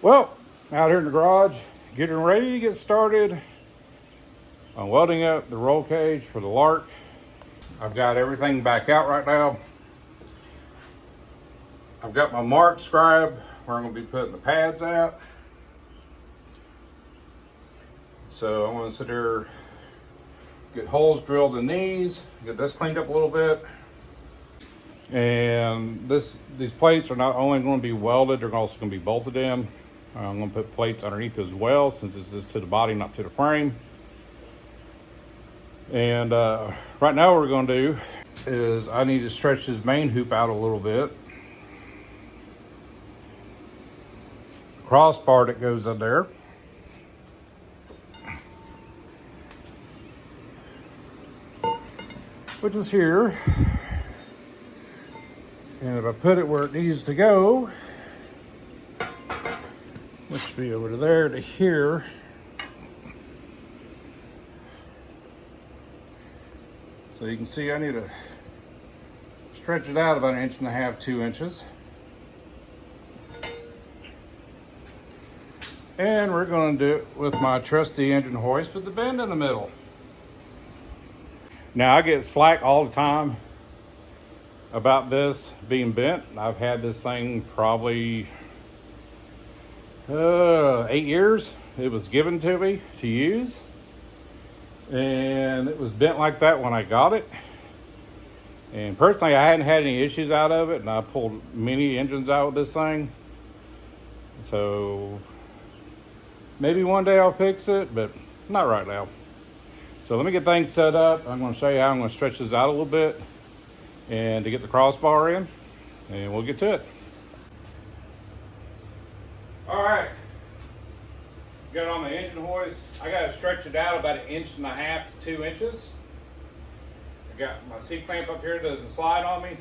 Well, out here in the garage, getting ready to get started on welding up the roll cage for the Lark. I've got everything back out right now. I've got my mark scribe where I'm going to be putting the pads at. So I'm going to sit there, get holes drilled in these, get this cleaned up a little bit. And these plates are not only going to be welded, they're also going to be bolted in. I'm going to put plates underneath as well, since it's just to the body, not to the frame. And right now what we're going to do is I need to stretch this main hoop out a little bit. The crossbar that goes in there. Which is here. And if I put it where it needs to go, which should be over to there to here. So you can see I need to stretch it out about 1.5 inches, 2 inches. And we're going to do it with my trusty engine hoist with the bend in the middle. Now I get slack all the time about this being bent. I've had this thing probably 8 years. It was given to me to use, and it was bent like that when I got it. And personally, I hadn't had any issues out of it, and I pulled many engines out with this thing. So maybe one day I'll fix it, but not right now. So let me get things set up. I'm going to show you how I'm going to stretch this out a little bit and to get the crossbar in, and we'll get to it. All right, got it on my engine hoist. I got to stretch it out about 1.5 to 2 inches. I got my seat clamp up here, it doesn't slide on me.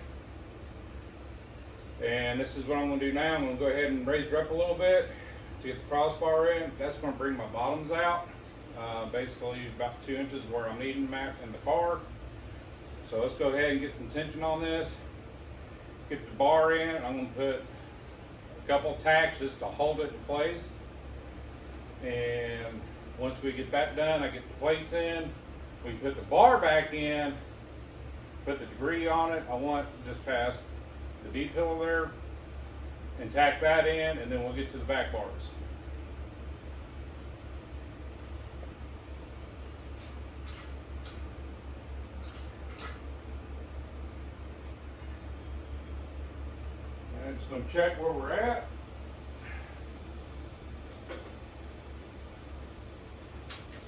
And this is what I'm going to do now. I'm going to go ahead and raise it up a little bit to get the crossbar in. That's going to bring my bottoms out. Basically about 2 inches where I'm needing them at in the car. So let's go ahead and get some tension on this. Get the bar in. I'm going to put a couple tacks just to hold it in place. And once we get that done, I get the plates in. We put the bar back in, put the degree on it. I want just past the D pillar there, and tack that in, and then we'll get to the back bars. Just going to check where we're at.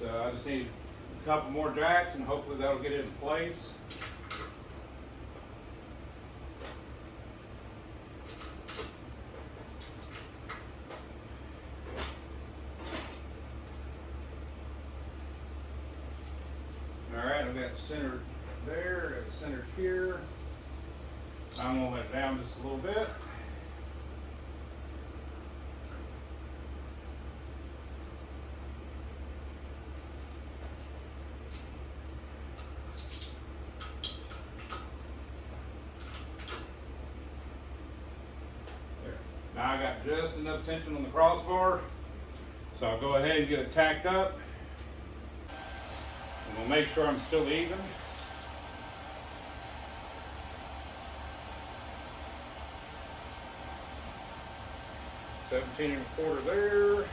So I just need a couple more jacks and hopefully that'll get it in place. Alright, I've got the center there, got the center here. I'm going to let it down just a little bit. Now I got just enough tension on the crossbar, so I'll go ahead and get it tacked up. I'm going to make sure I'm still even. $17 1/4 there.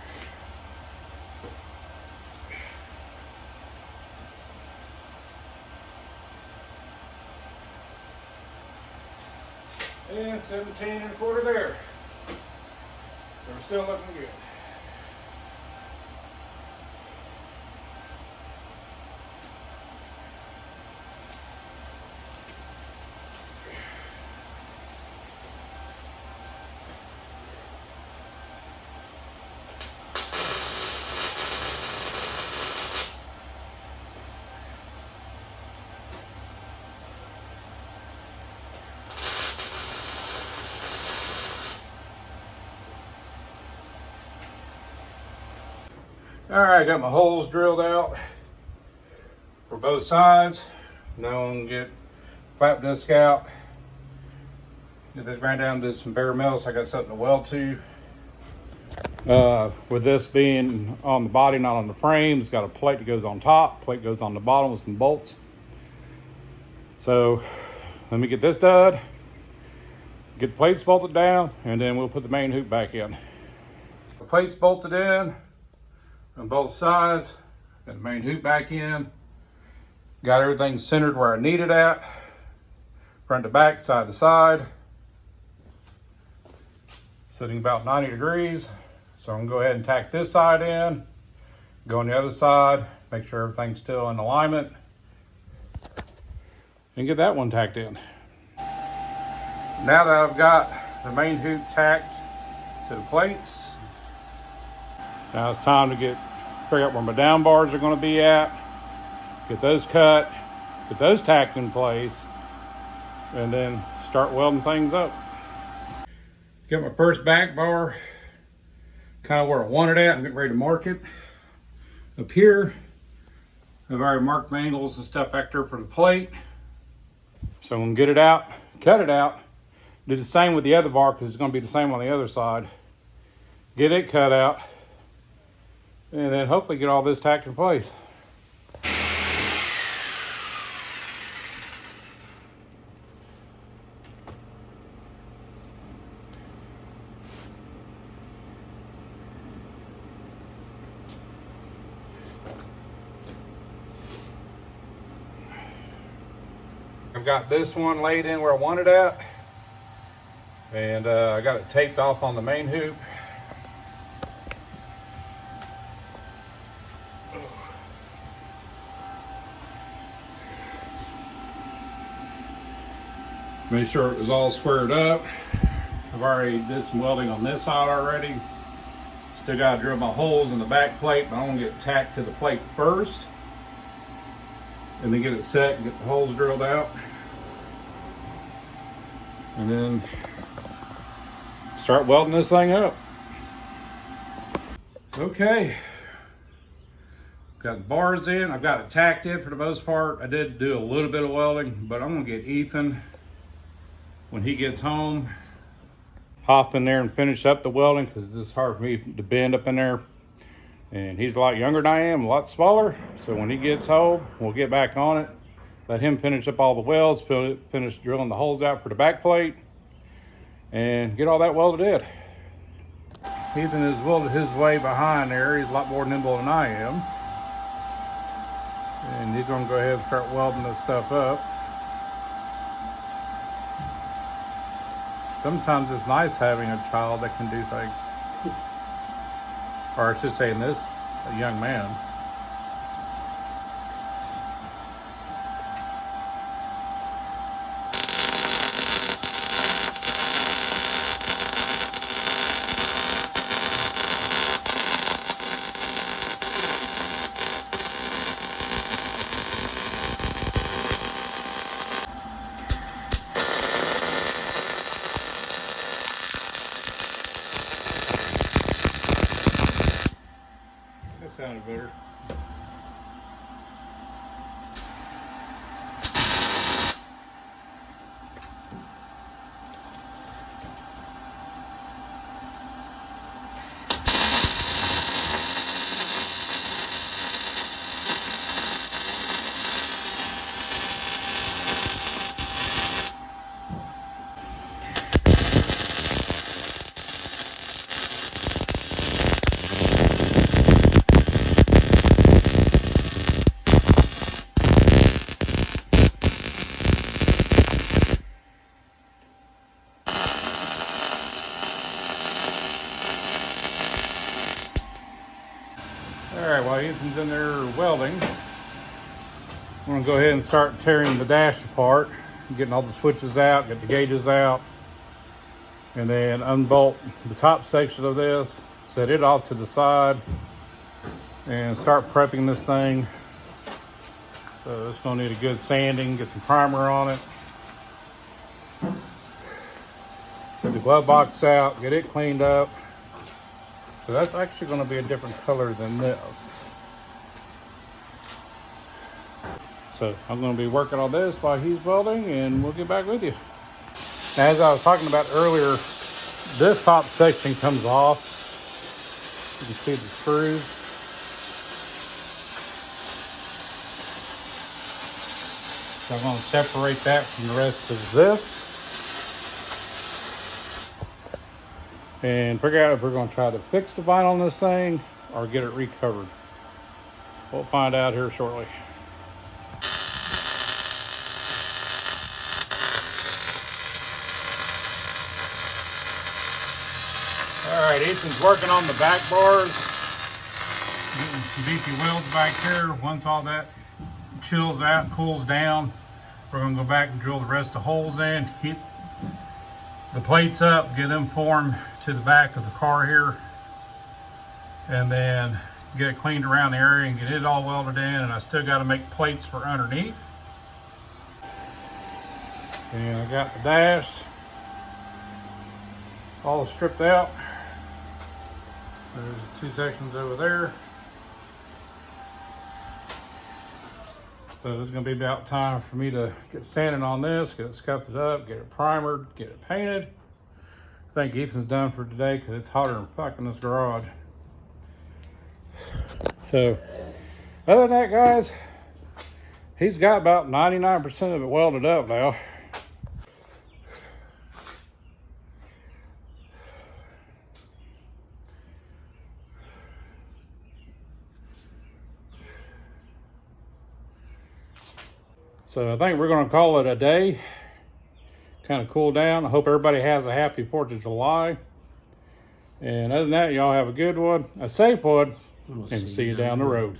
And 17 1/4 there. So we're still looking good. All right, I got my holes drilled out for both sides. Now I'm gonna get flap disc out. Get this grind down to some bare metal so I got something to weld to. With this being on the body, not on the frame, it's got a plate that goes on top, plate goes on the bottom with some bolts. So let me get this done, get the plates bolted down, and then we'll put the main hoop back in. The plates bolted in on both sides, got the main hoop back in, got everything centered where I need it at, front to back, side to side, sitting about 90 degrees. So I'm gonna go ahead and tack this side in, go on the other side, make sure everything's still in alignment, and get that one tacked in. Now that I've got the main hoop tacked to the plates, now it's time to figure out where my down bars are gonna be at, get those cut, get those tacked in place, and then start welding things up. Got my first back bar kind of where I want it at. I'm getting ready to mark it. Up here, I've already marked my angles and stuff back there for the plate. So I'm gonna get it out, cut it out, do the same with the other bar because it's gonna be the same on the other side. Get it cut out, and then hopefully get all this tacked in place. I've got this one laid in where I want it at, and I got it taped off on the main hoop. Make sure it was all squared up. I've already did some welding on this side already. Still got to drill my holes in the back plate, but I want to get it tacked to the plate first, and then get it set and get the holes drilled out, and then start welding this thing up. Okay, got the bars in, I've got it tacked in for the most part. I did do a little bit of welding, but I'm gonna get Ethan, when he gets home, hop in there and finish up the welding because it's hard for me to bend up in there. And he's a lot younger than I am, a lot smaller. So when he gets home, we'll get back on it, let him finish up all the welds, finish drilling the holes out for the back plate, and get all that welded in. Ethan has welded his way behind there. He's a lot more nimble than I am. And he's gonna go ahead and start welding this stuff up. Sometimes it's nice having a child that can do things. Or I should say in this, a young man. That sounded better. Alright, while Ethan's in there welding, I'm going to go ahead and start tearing the dash apart, getting all the switches out, get the gauges out, and then unbolt the top section of this, set it off to the side, and start prepping this thing. So it's going to need a good sanding, get some primer on it. Get the glove box out, get it cleaned up. So that's actually going to be a different color than this. So I'm going to be working on this while he's welding, and we'll get back with you. As I was talking about earlier, this top section comes off, You can see the screws. So I'm going to separate that from the rest of this. And figure out if we're going to try to fix the vinyl on this thing or get it recovered. We'll find out here shortly. All right, Ethan's working on the back bars. Getting some beefy welds back here. Once all that chills out, cools down, we're gonna go back and drill the rest of the holes in, keep the plates up, get them formed to the back of the car here, and then get it cleaned around the area and get it all welded in. And I still got to make plates for underneath. And I got the dash all stripped out. There's 2 sections over there. So it's going to be about time for me to get sanding on this, get it scuffed up, get it primered, get it painted. I think Ethan's done for today because it's hotter than fucking this garage. So, other than that, guys, he's got about 99% of it welded up now. So I think we're going to call it a day. Kind of cool down. I hope everybody has a happy 4th of July. And other than that, y'all have a good one, a safe one, and see you down the road.